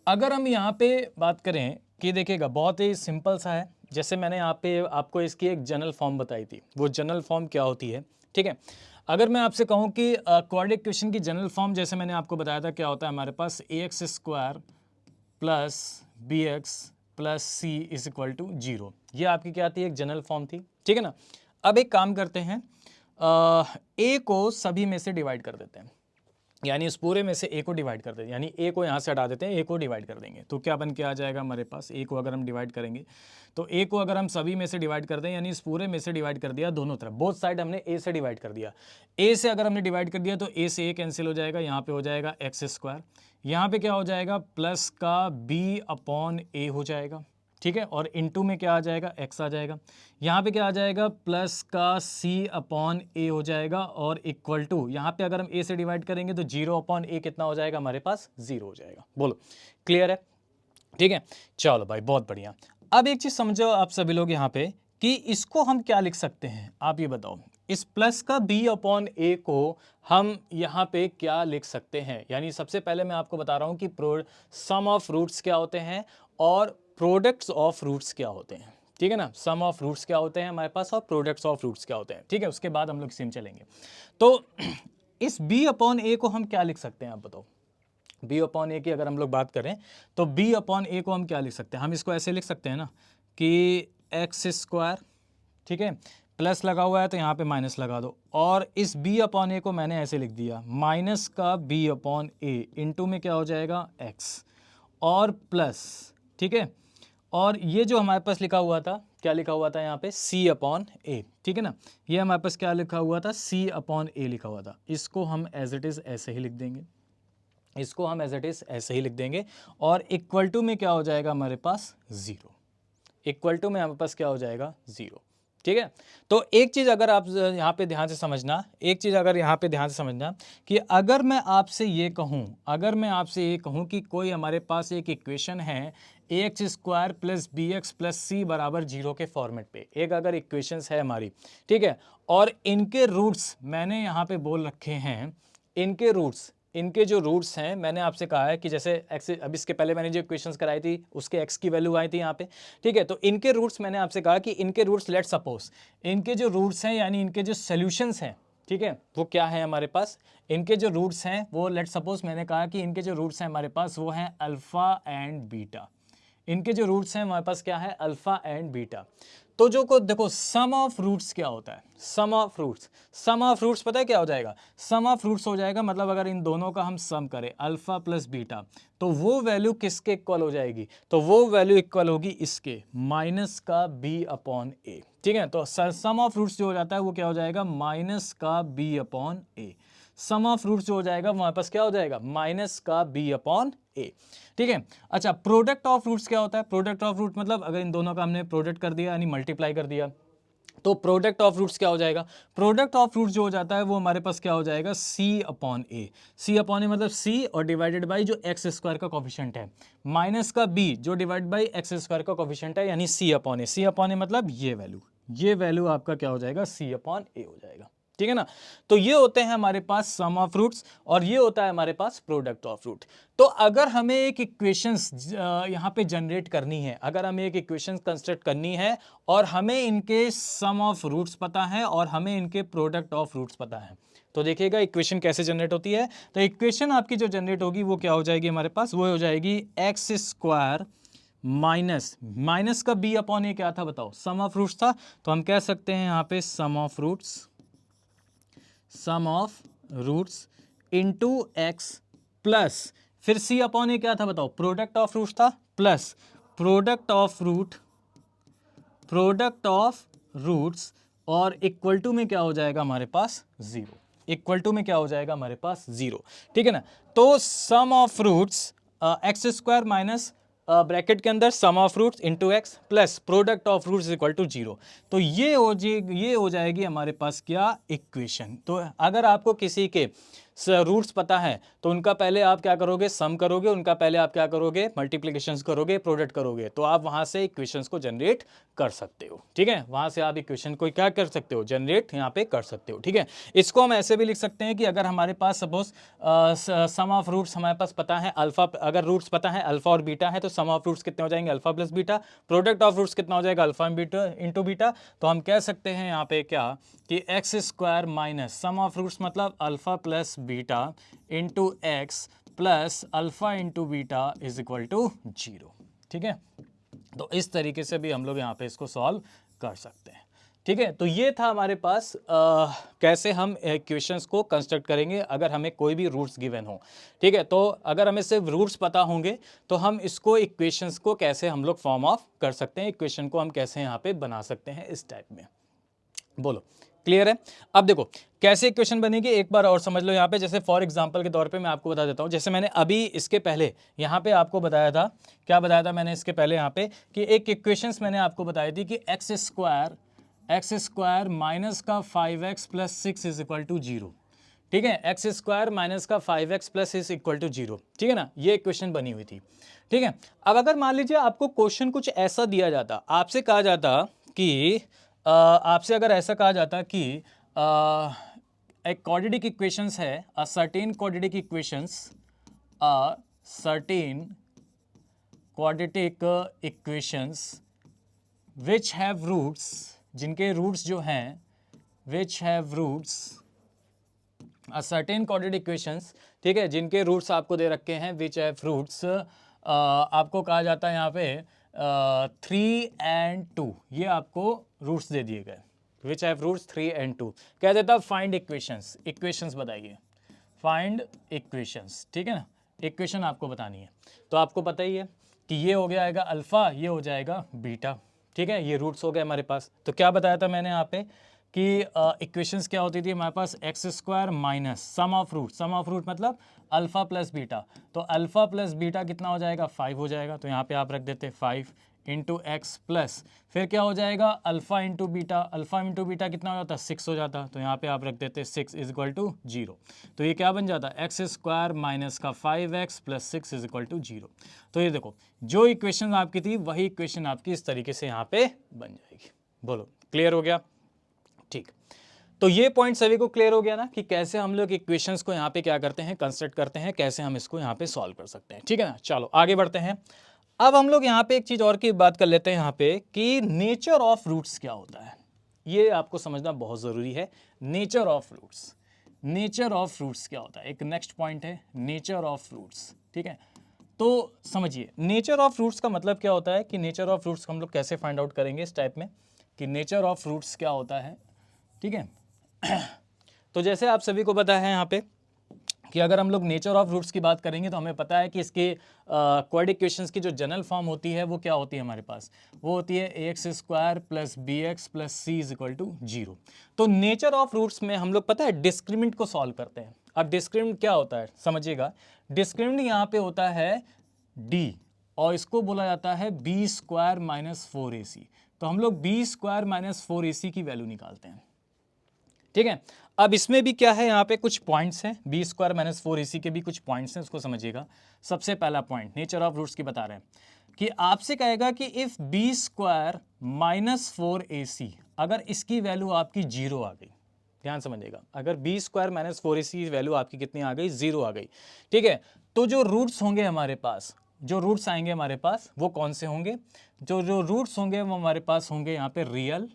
अगर हम यहाँ पे बात करें कि देखिएगा बहुत ही सिंपल सा है, जैसे मैंने यहाँ पे आपको इसकी एक जनरल फॉर्म बताई थी, वो जनरल फॉर्म क्या होती है, ठीक है। अगर मैं आपसे कहूँ कि क्वाड्रेटिक इक्वेशन की जनरल फॉर्म जैसे मैंने आपको बताया था क्या होता है हमारे पास, ax square plus B x plus C is equal to 0, ये आपकी क्या थी, एक जनरल फॉर्म थी, ठीक है ना। अब एक काम करते हैं, ए को सभी में से डिवाइड कर देते हैं, यानी इस पूरे में से ए को डिवाइड कर देते हैं, यानी ए को यहाँ से हटा देते हैं, ए को डिवाइड कर देंगे, तो क्या बन के आ जाएगा हमारे पास, ए को अगर हम डिवाइड करेंगे तो ए को अगर हम सभी में से डिवाइड कर दें, यानी इस पूरे में से डिवाइड कर दिया दोनों तरफ, बोथ साइड हमने ए से डिवाइड कर दिया, ए से अगर हमने डिवाइड कर दिया तो ए से ए कैंसिल हो जाएगा, यहाँ पे हो जाएगा एक्स स्क्वायर, यहाँ पे क्या हो जाएगा प्लस का बी अपॉन ए हो जाएगा, ठीक है, और इनटू में क्या आ जाएगा, एक्स आ जाएगा, यहाँ पे क्या आ जाएगा प्लस का सी अपॉन ए हो जाएगा, और इक्वल टू यहाँ पे अगर हम ए से डिवाइड करेंगे तो 0 अपॉन ए कितना हो जाएगा हमारे पास, 0 हो जाएगा। बोलो क्लियर है, ठीक है, चलो भाई बहुत बढ़िया। अब एक चीज समझो आप सभी लोग यहाँ पे कि इसको हम क्या लिख सकते हैं, आप ये बताओ, इस प्लस का b अपॉन ए को हम यहाँ पे क्या लिख सकते हैं। यानी सबसे पहले मैं आपको बता रहा हूँ कि सम ऑफ रूट्स क्या होते हैं और प्रोडक्ट्स ऑफ रूट्स क्या होते हैं, ठीक है ना। सम ऑफ रूट्स क्या होते हैं हमारे पास और प्रोडक्ट्स ऑफ रूट्स क्या होते हैं, ठीक है, उसके बाद हम लोग इसी में चलेंगे। तो इस b अपॉन ए को हम क्या लिख सकते हैं, आप बताओ। बी अपॉन ए की अगर हम लोग बात करें तो बी अपॉन ए को हम क्या लिख सकते हैं, हम इसको ऐसे लिख सकते हैं ना कि एक्स स्क्वायर, ठीक है, प्लस लगा हुआ है तो यहाँ पे माइनस लगा दो, और इस बी अपॉन ए को मैंने ऐसे लिख दिया माइनस का बी अपॉन ए, इनटू में क्या हो जाएगा एक्स और प्लस, ठीक है, और ये जो हमारे पास लिखा हुआ था, क्या लिखा हुआ था यहाँ पे सी अपॉन ए, ठीक है ना, ये हमारे पास क्या लिखा हुआ था, सी अपॉन ए लिखा हुआ था, इसको हम एज इट इज़ ऐसे ही लिख देंगे, इसको हम एज इट इज ऐसे ही लिख देंगे, और इक्वल टू में क्या हो जाएगा हमारे पास 0, इक्वल टू में हमारे पास क्या हो जाएगा 0, ठीक है। तो एक चीज़ अगर आप यहाँ पे ध्यान से समझना, एक चीज़ अगर यहाँ पे ध्यान से समझना कि अगर मैं आपसे ये कहूँ, अगर मैं आपसे ये कहूँ कि कोई हमारे पास एक इक्वेशन है x square plus B x plus C बराबर 0 के फॉर्मेट पे, एक अगर इक्वेशंस है हमारी, ठीक है, और इनके रूट्स मैंने यहाँ पे बोल रखे हैं, इनके रूट्स, इनके जो रूट्स हैं मैंने आपसे कहा है कि जैसे एक्स, अब इसके पहले मैंने जो इक्वेशंस कराई थी उसके एक्स की वैल्यू आई थी यहाँ पे, ठीक है, तो इनके रूट्स मैंने आपसे कहा कि इनके रूट्स लेट सपोज, इनके जो रूट्स हैं यानी इनके जो सॉल्यूशंस हैं, ठीक है, वो क्या है हमारे पास, इनके जो रूट्स हैं वो लेट सपोज मैंने कहा कि इनके जो रूट्स हैं हमारे पास वो हैं अल्फा एंड बीटा, इनके जो रूट्स हैं हमारे पास क्या है अल्फा एंड बीटा। तो जो को देखो सम ऑफ रूट्स क्या होता है, sum of roots, sum of roots पता है क्या हो जाएगा, सम ऑफ रूट्स हो जाएगा मतलब अगर इन दोनों का हम सम करें अल्फा प्लस बीटा तो वो वैल्यू किसके इक्वल हो जाएगी, तो वो वैल्यू इक्वल होगी इसके माइनस का बी अपॉन ए, ठीक है। तो सम ऑफ रूट्स जो हो जाता है वो क्या हो जाएगा माइनस का b upon a, sum of roots जो हो जाएगा हमारे पास क्या हो जाएगा माइनस का बी अपॉन ए, ठीक है। अच्छा प्रोडक्ट ऑफ रूट्स क्या होता है, प्रोडक्ट ऑफ रूट मतलब अगर इन दोनों का हमने प्रोडक्ट कर दिया यानी मल्टीप्लाई कर दिया तो प्रोडक्ट ऑफ रूट्स क्या हो जाएगा, प्रोडक्ट ऑफ रूट्स जो हो जाता है वो हमारे पास क्या हो जाएगा सी अपॉन ए, सी अपॉन ए मतलब सी और डिवाइडेड बाई जो एक्स स्क्वायर का कोफिशिएंट है माइनस का बी जो डिवाइड बाई एक्स स्क्वायर का कोफिशिएंट है यानी सी अपॉन ए, सी अपॉन ए मतलब ये वैल्यू आपका क्या हो जाएगा सी अपॉन ए हो जाएगा, ठीक है ना। तो ये होते हैं हमारे पास सम ऑफ रूट्स और ये होता है हमारे पास प्रोडक्ट ऑफ रूट। तो अगर हमें एक इक्वेशंस यहाँ पे जनरेट करनी है, अगर हमें एक इक्वेशन कंस्ट्रक्ट करनी है और हमें इनके सम ऑफ रूट्स पता है और हमें इनके प्रोडक्ट ऑफ रूट्स पता है, तो देखिएगा इक्वेशन कैसे जनरेट होती है। तो इक्वेशन आपकी जो जनरेट होगी वो क्या हो जाएगी हमारे पास, वो हो जाएगी एक्स स्क्वायर माइनस का बी अपॉन ए क्या था बताओ, सम ऑफ रूट्स था, तो हम कह सकते हैं यहाँ पे sum of roots into X plus फिर सी अपॉन ए क्या था बताओ, प्रोडक्ट ऑफ रूट्स था, प्लस प्रोडक्ट ऑफ रूट्स और इक्वल टू में क्या हो जाएगा हमारे पास 0, इक्वल टू में क्या हो जाएगा हमारे पास 0, ठीक है ना। तो sum of roots X square minus bracket के अंदर sum of roots into X plus product of roots equal to 0, तो ये हो जाएगी हमारे पास क्या इक्वेशन। तो अगर आपको किसी के रूट्स पता है तो उनका पहले आप क्या करोगे, सम करोगे, उनका पहले आप क्या करोगे, मल्टीप्लिकेशंस करोगे, प्रोडक्ट करोगे, तो आप वहां से इक्वेशंस को जनरेट कर सकते हो। ठीक है, वहां से आप इक्वेशन को क्या कर सकते हो, जनरेट यहाँ पे कर सकते हो। ठीक है, इसको हम ऐसे भी लिख सकते हैं कि अगर हमारे पास सपोज सम ऑफ रूट्स हमारे पास पता है अल्फा, अगर रूट्स पता है अल्फा और बीटा है तो सम ऑफ रूट्स कितने हो जाएंगे, alpha plus beta, product of roots कितना हो जाएगा, अल्फा बीटा इंटू बीटा। तो हम कह सकते हैं यहाँ पे क्या कि X square minus sum of roots मतलब alpha plus beta into X plus alpha into beta is equal to 0। ठीक है, तो इस तरीके से भी हम लोग यहाँ पे इसको सॉल्व कर सकते हैं। ठीक है, तो ये था हमारे पास कैसे हम इक्वेशंस को कंस्ट्रक्ट करेंगे अगर हमें कोई भी रूट्स गिवन हो। ठीक है, तो अगर हमें सिर्फ रूट्स पता होंगे तो हम इसको इक्वेशंस को कैसे हम लोग फॉर्म ऑफ कर सकते हैं, इक्वेशन को हम कैसे यहाँ पे बना सकते हैं इस टाइप में। बोलो क्लियर है? अब देखो कैसे इक्वेशन बनेगी एक बार और समझ लो यहाँ पे। जैसे फॉर एग्जांपल के तौर पे मैं आपको बता देता हूँ, जैसे मैंने अभी इसके पहले यहाँ पे आपको बताया था, क्या बताया था मैंने इसके पहले यहाँ पे कि एक इक्वेशंस मैंने आपको बताई थी कि एक्स स्क्वायर माइनस का 5x plus 6 is equal to 0। ठीक है, एक्स स्क्वायर माइनस का 5x plus is equal to 0। ठीक है ना, ये इक्वेशन बनी हुई थी। ठीक है, अब अगर मान लीजिए आपको क्वेश्चन कुछ ऐसा दिया जाता, आपसे कहा जाता कि आपसे अगर ऐसा कहा जाता कि एक क्वाड्रेटिक इक्वेशंस है, a certain quadratic equations which have roots, जिनके रूट्स जो हैं which have roots, a certain quadratic equations, ठीक है, जिनके रूट्स आपको दे रखे हैं विच हैव रूट्स, आपको कहा जाता है यहाँ पे 3 and 2, ये आपको रूट्स दे दिए गए, विच हैव रूट्स 3 and 2। कह देता फाइंड इक्वेशंस बताइए, फाइंड इक्वेशंस। ठीक है ना, इक्वेशन आपको बतानी है, तो आपको पता ही है कि ये हो गया आएगा अल्फा, ये हो जाएगा बीटा। ठीक है, ये रूट्स हो गए हमारे पास। तो क्या बताया था मैंने यहाँ पे कि इक्वेशंस क्या होती थी हमारे पास, X square minus sum of root मतलब अल्फा प्लस बीटा, तो अल्फा प्लस बीटा कितना हो जाएगा, 5 हो जाएगा, तो यहाँ पे आप रख देते 5 इंटू एक्स प्लस फिर क्या हो जाएगा अल्फा इंटू बीटा कितना हो जाता, 6 हो जाता, तो यहाँ पे आप रख देते 6 इज इक्वल टू 0। तो ये क्या बन जाता, एक्स स्क्वायर माइनस का 5x plus 6 is equal to 0। तो ये देखो जो इक्वेशन आपकी थी वही इक्वेशन आपकी इस तरीके से यहाँ पे बन जाएगी। बोलो क्लियर हो गया? ठीक, तो ये पॉइंट सभी को क्लियर हो गया ना कि कैसे हम लोग इक्वेशंस को यहाँ पे क्या करते हैं, कंस्ट्रक्ट करते हैं, कैसे हम इसको यहाँ पे सॉल्व कर सकते हैं। ठीक है ना, चलो आगे बढ़ते हैं। अब हम लोग यहाँ पे एक चीज और की बात कर लेते हैं यहाँ पे कि नेचर ऑफ रूट्स क्या होता है, ये आपको समझना बहुत जरूरी है। नेचर ऑफ रूट्स क्या होता है, एक नेक्स्ट पॉइंट है नेचर ऑफ रूट्स। ठीक है, तो समझिए नेचर ऑफ रूट्स का मतलब क्या होता है कि नेचर ऑफ रूट्स हम लोग कैसे फाइंड आउट करेंगे इस टाइप में कि नेचर ऑफ रूट्स क्या होता है। ठीक है, तो जैसे आप सभी को पता है यहाँ पे कि अगर हम लोग नेचर ऑफ रूट्स की बात करेंगे तो हमें पता है कि इसके क्वाड्रेटिक इक्वेशंस की जो जनरल फॉर्म होती है वो क्या होती है हमारे पास, वो होती है x square plus B x plus C is equal to 0। तो नेचर ऑफ रूट्स में हम लोग पता है डिस्क्रिमिनेंट को सॉल्व करते हैं। अब डिस्क्रिमिनेंट क्या होता है समझिएगा, डिस्क्रिमिनेंट यहाँ पे होता है डी और इसको बोला जाता है बी स्क्वायर माइनस 4ac। तो हम लोग बी स्क्वायर माइनस 4ac की वैल्यू निकालते हैं। ठीक है, अब इसमें भी क्या है, यहाँ पे कुछ पॉइंट्स हैं, बी स्क्वायर माइनस 4ac के भी कुछ पॉइंट्स हैं, उसको समझिएगा। सबसे पहला पॉइंट नेचर ऑफ रूट्स की बता रहे हैं कि आपसे कहेगा कि if B square minus 4ac, अगर इसकी वैल्यू आपकी 0 आ गई, ध्यान समझिएगा, अगर बी स्क्वायर माइनस 4ac की वैल्यू आपकी कितनी आ गई, 0 आ गई। ठीक है, तो जो रूट्स होंगे हमारे पास, जो रूट्स आएंगे हमारे पास वो कौन से होंगे, जो रूट्स होंगे वो हमारे पास होंगे यहाँ पे रियल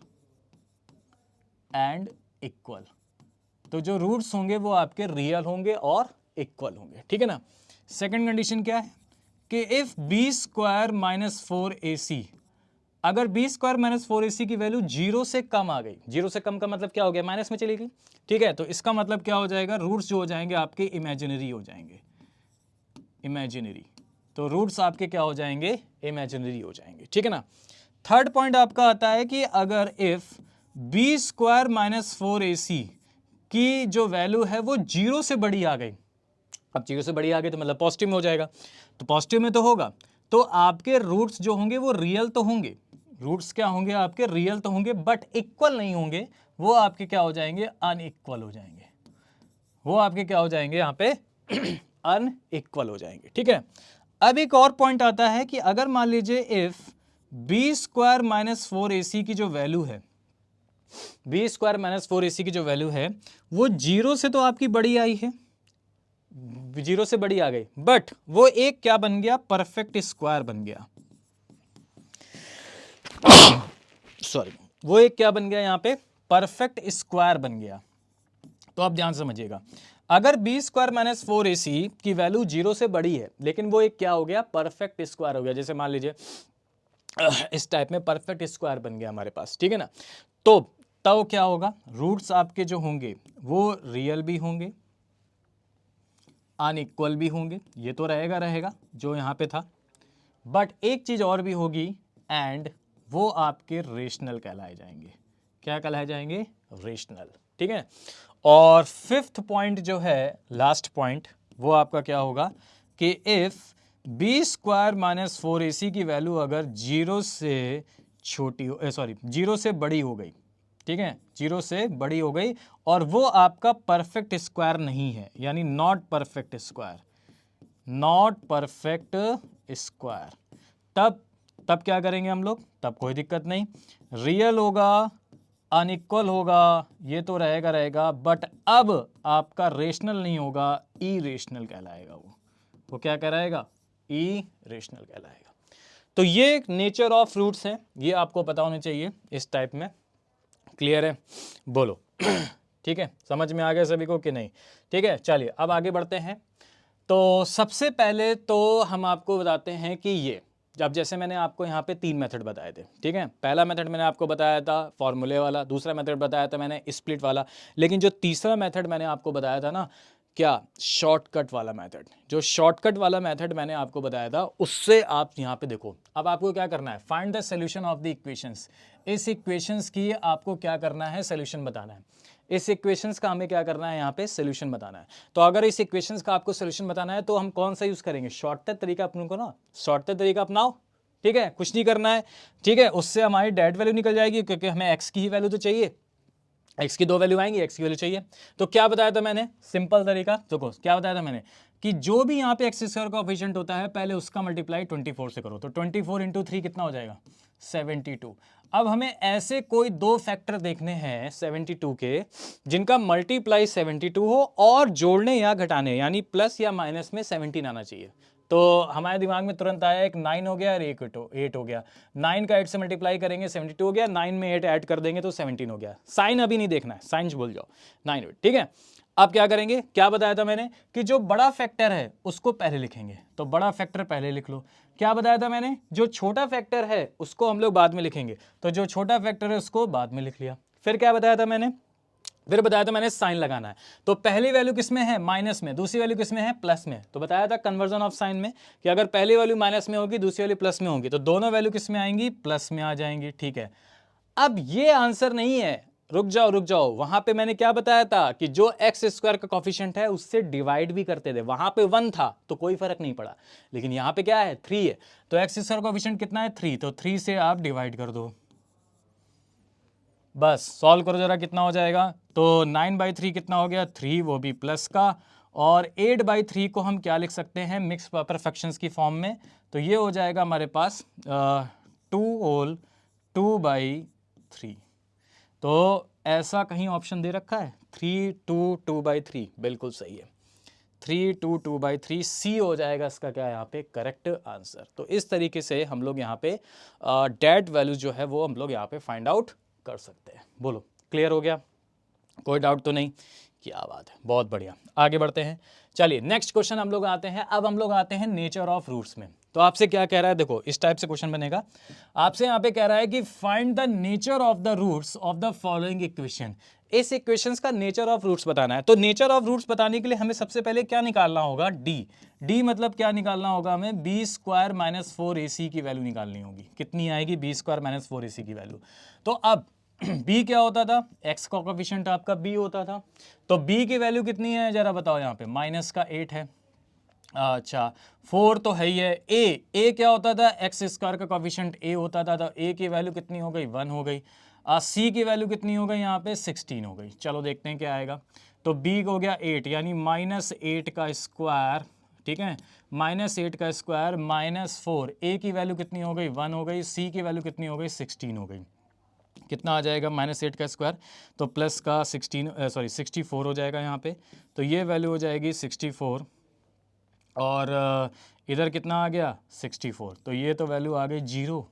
एंड इक्वल। तो जो रूट्स होंगे वो आपके रियल होंगे और इक्वल होंगे। ठीक है ना, सेकंड कंडीशन क्या है कि if B square minus 4ac, अगर बी स्क्वायर माइनस 4ac की वैल्यू 0 से कम आ गई, 0 से कम का मतलब क्या हो गया, माइनस में चली गई। ठीक है, तो इसका मतलब क्या हो जाएगा, रूट्स जो हो जाएंगे आपके इमेजिनरी हो जाएंगे, इमेजिनरी। तो रूट्स आपके क्या हो जाएंगे, इमेजिनरी हो जाएंगे। ठीक है ना, थर्ड पॉइंट आपका आता है कि अगर if B square minus 4ac की जो वैल्यू है वो 0 से बड़ी आ गई, अब 0 से बड़ी आ गई तो मतलब पॉजिटिव में हो जाएगा, तो पॉजिटिव में तो होगा, तो आपके रूट्स जो होंगे वो रियल तो होंगे, रूट्स क्या होंगे आपके रियल तो होंगे, बट इक्वल नहीं होंगे, वो आपके क्या हो जाएंगे, अनइक्वल हो जाएंगे, वो आपके क्या हो जाएंगे यहाँ पे अनइक्वल हो जाएंगे, ठीक है। अब एक और पॉइंट आता है कि अगर मान लीजिए if B square minus 4ac की जो वैल्यू है, बी स्क्वायर माइनस 4ac की जो वैल्यू है वो 0 से तो आपकी बड़ी आई है, 0 से बड़ी आ गई, बट वो एक क्या बन गया, परफेक्ट स्क्वायर बन गया। सॉरी, वो एक क्या बन गया यहाँ पे, परफेक्ट स्क्वायर बन गया। तो आप ध्यान समझिएगा, अगर बी स्क्वायर माइनस 4ac की वैल्यू 0 से बड़ी है लेकिन वो एक क्या हो गया, परफेक्ट स्क्वायर हो गया, जैसे मान लीजिए इस टाइप में परफेक्ट स्क्वायर बन गया हमारे पास, ठीक है ना। तो तब क्या होगा, रूट्स आपके जो होंगे वो रियल भी होंगे, अनइक्वल भी होंगे, ये तो रहेगा जो यहाँ पे था, बट एक चीज और भी होगी, एंड वो आपके रेशनल कहलाए जाएंगे। क्या कहलाए जाएंगे, रेशनल, ठीक है। और फिफ्थ पॉइंट जो है, लास्ट पॉइंट, वो आपका क्या होगा कि if B square minus 4ac की वैल्यू अगर 0 से छोटी हो, सॉरी 0 से बड़ी हो गई, ठीक है, 0 से बड़ी हो गई और वो आपका परफेक्ट स्क्वायर नहीं है, यानी not perfect square, not perfect square, तब क्या करेंगे हम लोग, तब कोई दिक्कत नहीं, रियल होगा, अनइक्वल होगा, ये तो रहेगा, बट अब आपका रेशनल नहीं होगा, इरेशनल कहलाएगा वो क्या कहलाएगा, इरेशनल कहलाएगा। तो ये नेचर ऑफ फ्रूट्स हैं, ये आपको पता होने चाहिए इस टाइप में। क्लियर है, बोलो ठीक है, समझ में आ गया सभी को कि नहीं, ठीक है। चलिए अब आगे बढ़ते हैं। तो सबसे पहले तो हम आपको बताते हैं कि ये, जब जैसे मैंने आपको यहाँ पे 3 मेथड बताए थे, ठीक है। पहला मेथड मैंने आपको बताया था फॉर्मूले वाला, दूसरा मेथड बताया था मैंने स्प्लिट वाला, लेकिन जो तीसरा मेथड मैंने आपको बताया था ना, क्या, शॉर्टकट वाला मेथड, जो शॉर्टकट वाला मेथड मैंने आपको बताया था, उससे आप यहाँ पे देखो, अब आपको क्या करना है, find the solution of the equations. इस इक्वेशंस की आपको क्या करना है, सोल्यूशन बताना है। इस इक्वेशंस का हमें क्या करना है, यहाँ पे सोल्यूशन बताना है। तो अगर इस इक्वेशंस का आपको सोल्यूशन बताना है तो हम कौन सा यूज करेंगे, शॉर्टकट तरीका अपन को ना, शॉर्टकट तरीका अपनाओ, ठीक है, कुछ नहीं करना है, ठीक है। उससे हमारी डायरेक्ट वैल्यू निकल जाएगी, क्योंकि हमें एक्स की ही वैल्यू तो चाहिए, एक्स की 2 वैल्यू आएंगी, एक्स की वैल्यू चाहिए। तो क्या बताया था मैंने, सिंपल तरीका, देखो क्या बताया था मैंने कि जो भी यहाँ पे एक्स स्क्वायर का कोएफिशिएंट होता है पहले उसका मल्टीप्लाई 24 से करो, तो 24 इंटू 3 कितना हो जाएगा, 72। अब हमें ऐसे कोई 2 फैक्टर देखने हैं 72 के जिनका मल्टीप्लाई 72 हो और जोड़ने या घटाने यानी प्लस या माइनस में 17 आना चाहिए। तो हमारे दिमाग में तुरंत आया, एक 9 हो गया और एक 8 हो गया, 9 का 8 से मल्टीप्लाई करेंगे 72 हो गया, 9 में 8 ऐड कर देंगे तो 17 हो गया। साइन अभी नहीं देखना है, साइन बोल जाओ, 9 8, ठीक है। अब क्या करेंगे, क्या बताया था मैंने कि जो बड़ा फैक्टर है उसको पहले लिखेंगे, तो बड़ा फैक्टर पहले लिख लो। क्या बताया था मैंने, जो छोटा फैक्टर है उसको हम लोग बाद में लिखेंगे, तो जो छोटा फैक्टर है उसको बाद में लिख लिया। फिर क्या बताया था मैंने, फिर बताया था मैंने साइन लगाना है, तो पहली वैल्यू किसमें है, माइनस में, दूसरी वैल्यू किसमें है, प्लस में। तो बताया था कन्वर्जन ऑफ साइन में कि अगर पहली वैल्यू माइनस में होगी दूसरी वैल्यू प्लस में होगी, तो दोनों वैल्यू किसमें आएंगी, प्लस में आ जाएंगी, ठीक है। अब ये आंसर नहीं है, रुक जाओ, वहां पे मैंने क्या बताया था कि जो एक्स स्क्वायर का कोफिशिएंट है उससे डिवाइड भी करते थे, वहां पे 1 था तो कोई फर्क नहीं पड़ा, लेकिन यहां पे क्या है, 3 है, तो एक्स स्क्वायर का कोफिशिएंट कितना है, 3, तो 3 से आप डिवाइड कर दो, बस सॉल्व करो जरा, कितना हो जाएगा, तो 9/3 कितना हो गया, 3, वो भी प्लस का, और 8/3 को हम क्या लिख सकते हैं, मिक्स परफेक्शंस की फॉर्म में, तो ये हो जाएगा हमारे पास 2 होल 2/3। तो ऐसा कहीं ऑप्शन दे रखा है, 3 2 2/3, बिल्कुल सही है, 3 2 2/3 सी हो जाएगा इसका क्या यहाँ पे करेक्ट आंसर। तो इस तरीके से हम लोग यहाँ पे डेट वैल्यू जो है वो हम लोग यहाँ पे फाइंड आउट कर सकते हैं। बोलो क्लियर हो गया, कोई डाउट तो नहीं, क्या बात है, बहुत बढ़िया। आगे बढ़ते हैं, चलिए नेक्स्ट क्वेश्चन हम लोग आते हैं। अब हम लोग आते हैं नेचर ऑफ रूट्स में। तो आपसे क्या कह रहा है, देखो इस टाइप से क्वेश्चन बनेगा, आपसे यहाँ पे कह रहा है कि find the nature of the roots of the following equation. इस इक्वेशंस का नेचर ऑफ रूट्स बताना है। तो नेचर ऑफ रूट्स बताने के लिए हमें सबसे पहले क्या निकालना होगा, डी मतलब क्या निकालना होगा हमें, बी स्क्वायर माइनस 4ac की वैल्यू निकालनी होगी। कितनी आएगी, बी स्क्वायर माइनस 4ac की वैल्यू। तो अब b क्या होता था, x का कोएफिशिएंट आपका b होता था, तो b की वैल्यू कितनी है जरा बताओ, यहाँ पे माइनस का 8 है, अच्छा 4 तो है ही है। a क्या होता था, एक्स स्क्वायर का कोएफिशिएंट a होता था, तो a की वैल्यू कितनी हो गई, 1 हो गई। c की वैल्यू कितनी हो गई यहाँ पे, 16 हो गई। चलो देखते हैं क्या आएगा। तो b हो गया 8 यानी -8 का स्क्वायर, ठीक है, -8 का स्क्वायर -4, a की वैल्यू कितनी हो गई 1 हो गई, c की वैल्यू कितनी हो गई 16 हो गई। कितना आ जाएगा -8 का स्क्वायर, तो प्लस का 64 हो जाएगा यहाँ पे, तो ये वैल्यू हो जाएगी 64 और इधर कितना आ गया 64, तो ये तो वैल्यू आ गई 0।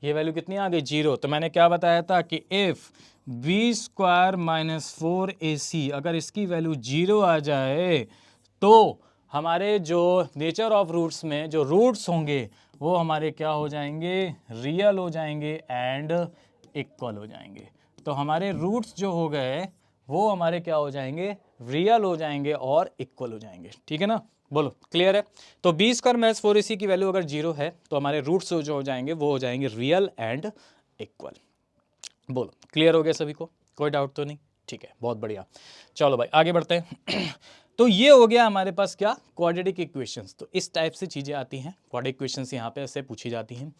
ये वैल्यू कितनी आ गई 0। तो मैंने क्या बताया था कि इफ़ b² - 4ac अगर इसकी वैल्यू 0 आ जाए तो हमारे जो नेचर ऑफ रूट्स में जो रूट्स होंगे वो हमारे क्या हो जाएंगे, रियल हो जाएंगे एंड इक्वल हो जाएंगे। तो हमारे रूट्स जो हो गए वो हमारे क्या हो जाएंगे, रियल हो जाएंगे और इक्वल हो जाएंगे। ठीक है ना, बोलो क्लियर है। तो b² - 4ac की वैल्यू अगर 0 है तो हमारे रूट्स जो हो जाएंगे वो हो जाएंगे रियल एंड इक्वल। बोलो क्लियर हो गया सभी को, कोई डाउट तो नहीं? ठीक है, बहुत बढ़िया। चलो भाई आगे बढ़ते हैं। तो ये हो गया हमारे पास क्या, क्वाड्रेटिक इक्वेशंस। तो इस टाइप से चीज़ें आती हैं, क्वाड्रेटिक इक्वेशंस यहाँ पे ऐसे पूछी जाती हैं।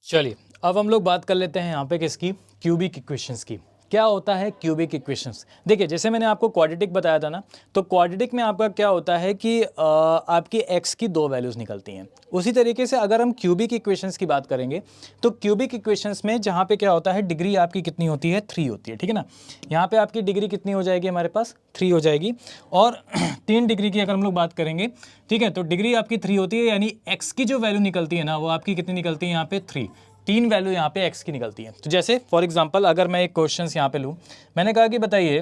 चलिए अब हम लोग बात कर लेते हैं यहाँ पे किसकी, क्यूबिक इक्वेशंस की। क्या होता है क्यूबिक इक्वेशंस? देखिए जैसे मैंने आपको क्वाड्रेटिक बताया था ना, तो क्वाड्रेटिक में आपका क्या होता है कि आपकी x की 2 वैल्यूज़ निकलती हैं। उसी तरीके से अगर हम क्यूबिक इक्वेशंस की बात करेंगे तो क्यूबिक इक्वेशंस में जहाँ पे क्या होता है, डिग्री आपकी कितनी होती है, 3 होती है। ठीक है ना, यहाँ पे आपकी डिग्री कितनी हो जाएगी, हमारे पास 3 हो जाएगी। और 3 डिग्री की अगर हम लोग बात करेंगे, ठीक है, तो डिग्री आपकी 3 होती है, यानी x की जो वैल्यू निकलती है ना वो आपकी कितनी निकलती है यहाँ पे 3। 3 वैल्यू यहाँ पे x की निकलती है। तो जैसे फॉर एग्जांपल अगर मैं एक क्वेश्चन यहाँ पे लूँ, मैंने कहा कि बताइए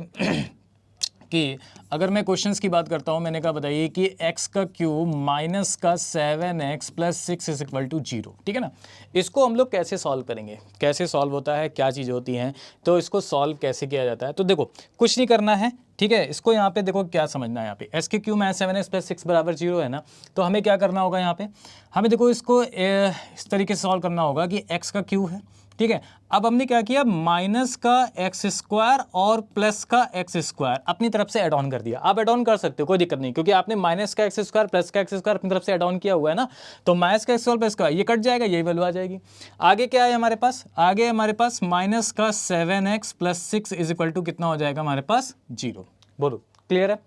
कि अगर मैं क्वेश्चंस की बात करता हूँ, मैंने कहा बताइए कि x का क्यूब माइनस का 7x + 6 = 0। ठीक है ना, इसको हम लोग कैसे सॉल्व करेंगे, कैसे सॉल्व होता है, क्या चीज़ होती है, तो इसको सॉल्व कैसे किया जाता है। तो देखो कुछ नहीं करना है, ठीक है, इसको यहाँ पे देखो क्या समझना है। यहाँ पे x के क्यूब में 7x + 6 = 0 है ना, तो हमें क्या करना होगा, यहाँ पे हमें देखो इसको इस तरीके से सॉल्व करना होगा कि x का क्यूब है, ठीक है। अब हमने क्या किया, माइनस का x² और प्लस का x² अपनी तरफ से ऐड ऑन कर दिया। आप ऐड ऑन कर सकते हो, कोई दिक्कत नहीं, क्योंकि आपने माइनस का x² प्लस का x² अपनी तरफ से ऐड ऑन किया हुआ है ना, तो माइनस का x² प्लस का ये कट जाएगा, यही वैल्यू आ जाएगी। आगे क्या है हमारे पास, आगे हमारे पास माइनस का 7x + 6 = कितना हो जाएगा हमारे पास 0। बोलो क्लियर है।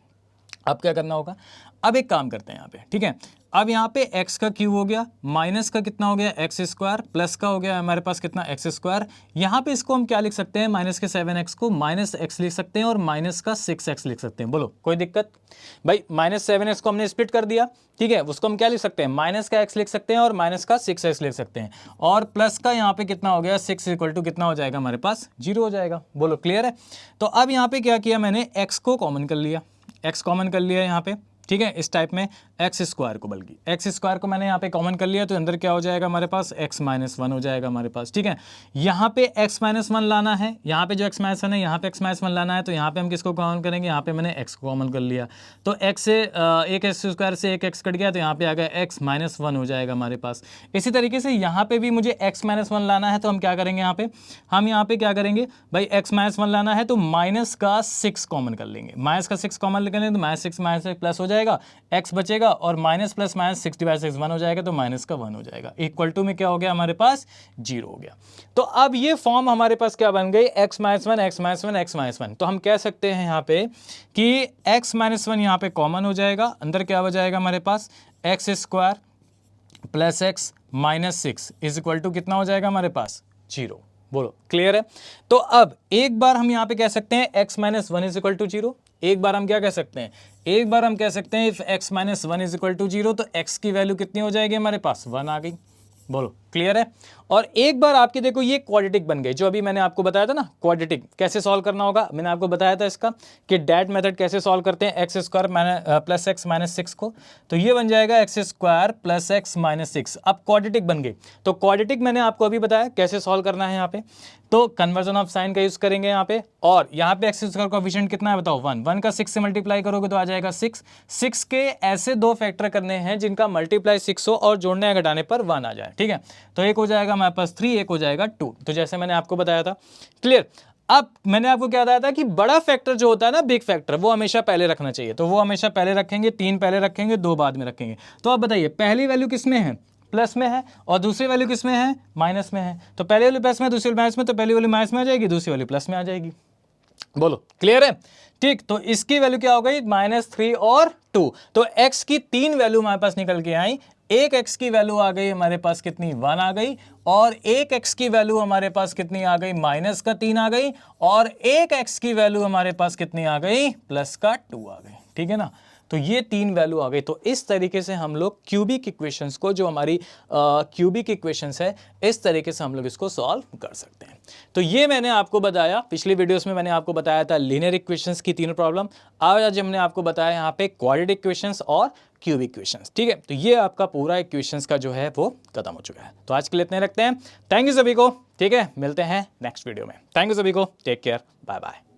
अब क्या करना होगा, अब एक काम करते हैं यहाँ पे, ठीक है। अब यहाँ पे x का क्यूब हो गया, माइनस का कितना हो गया x², प्लस का हो गया हमारे पास कितना x²। यहाँ पे इसको हम क्या लिख सकते हैं, माइनस के 7x को -x लिख सकते हैं और माइनस का 6x लिख सकते हैं। बोलो कोई दिक्कत भाई, -7x को हमने स्प्लिट कर दिया, ठीक है, उसको हम क्या लिख सकते हैं, माइनस का x लिख सकते हैं और माइनस का 6x लिख सकते हैं। और प्लस का यहाँ पे कितना हो गया 6 = कितना हो जाएगा हमारे पास 0 हो जाएगा। बोलो क्लियर है। तो अब यहाँ पे क्या किया मैंने, x को कॉमन कर लिया, x कॉमन कर लिया यहाँ पे, ठीक है, इस टाइप में x² को, बल्कि x² को मैंने यहाँ पे कॉमन कर लिया, तो अंदर क्या हो जाएगा हमारे पास x - 1 हो जाएगा हमारे पास। ठीक है, यहाँ पे x - 1 लाना है, यहाँ पे जो x - 1 है यहाँ पे x - 1 लाना है, तो यहाँ पे हम किसको कॉमन करेंगे, यहाँ पे मैंने x को कॉमन कर लिया, तो x से एक x² से एक x कट गया, तो यहाँ पे आ गया x - 1 हो जाएगा हमारे पास। इसी तरीके से यहाँ पे भी मुझे x - 1 लाना है, तो हम क्या करेंगे, यहाँ पे हम यहाँ पे क्या करेंगे भाई, x - 1 लाना है तो माइनस का 6 कॉमन कर लेंगे, माइनस का 6 कॉमन कर लेंगे तो -6 प्लस हो जाएगा, x बचेगा और माइनस प्लस माइनस 60/6 1 हो जाएगा, तो माइनस का 1 हो जाएगा, इक्वल टू में क्या हो गया हमारे पास 0 हो गया। तो अब ये फॉर्म हमारे पास क्या बन गई, x - 1 x - 1 x - 1। तो हम कह सकते हैं यहाँ पे कि x - 1 यहाँ पे कॉमन हो जाएगा, अंदर क्या हो जाएगा हमारे पास x² + x - 6 = कितना हो जाएगा हमारे पास 0। बोलो क्लियर है। तो अब एक बार हम यहाँ पे कह सकते हैं x - 1 = 0, एक बार हम क्या कह सकते हैं, एक बार हम कह सकते हैं इफ x - 1 = 0, तो x की वैल्यू कितनी हो जाएगी हमारे पास 1 आ गई। बोलो क्लियर है। और एक बार आपकी देखो ये क्वाड्रेटिक बन गई, जो अभी मैंने आपको बताया था ना, क्वाड्रेटिक कैसे सॉल्व करना होगा, मैंने आपको बताया था इसका कि डैट मेथड कैसे सॉल्व करते हैं, x² + x - 6 को, तो ये बन जाएगा x² + x - 6। अब क्वाड्रेटिक बन गई, तो क्वाड्रेटिक मैंने आपको अभी बताया कैसे सॉल्व करना है यहाँ पे, तो कन्वर्जन ऑफ साइन का यूज करेंगे यहाँ पे, और यहाँ पे x² का कोएफिशिएंट कितना है बताओ 1, 1 का 6 से मल्टीप्लाई करोगे तो आ जाएगा 6, 6 के ऐसे 2 फैक्टर करने हैं जिनका मल्टीप्लाई 6 हो और जोड़ने या घटाने पर 1 आ जाए। ठीक है, तो एक हो जाएगा हमारे पास 3, एक हो जाएगा 2, तो जैसे मैंने आपको बताया था क्लियर। अब मैंने आपको क्या बताया था कि बड़ा फैक्टर जो होता है ना, बिग फैक्टर, वो हमेशा पहले रखना चाहिए, तो वो हमेशा पहले रखेंगे, 3 पहले रखेंगे, 2 बाद में रखेंगे। तो आप बताइए पहली वैल्यू किस में है, प्लस में है, और दूसरी वैल्यू किस में है, माइनस में है। तो पहली वैल्यू प्लस में, दूसरी वैल्यू माइनस में, तो पहली वैल्यू माइनस में आ जाएगी, दूसरी वैल्यू प्लस में आ जाएगी। बोलो क्लियर है। ठीक, तो इसकी वैल्यू क्या हो गई -3 और 2, तो x की 3 वैल्यू हमारे पास निकल के आई। एक x की वैल्यू आ गई हमारे पास कितनी 1 आ गई, और एक x की वैल्यू हमारे पास कितनी आ गई -3 आ गई, और एक x की वैल्यू हमारे पास कितनी आ गई +2 आ गई। ठीक है ना, तो ये 3 वैल्यू आ गई। तो इस तरीके से हम लोग क्यूबिक इक्वेशंस को, जो हमारी क्यूबिक इक्वेशंस है, इस तरीके से हम लोग इसको सॉल्व कर सकते हैं। तो ये मैंने आपको बताया, पिछली वीडियोस में मैंने आपको बताया था लीनियर इक्वेशंस की तीनों प्रॉब्लम। आज हमने आपको बताया यहाँ पे क्वाड्रेटिक इक्वेशंस और क्यूबिक इक्वेशंस। ठीक है, तो ये आपका पूरा इक्वेशंस का जो है वो खत्म हो चुका है। तो आज के लिए इतने रखते हैं। थैंक यू सभी को। ठीक है, मिलते हैं नेक्स्ट वीडियो में। थैंक यू सभी को, टेक केयर, बाय बाय।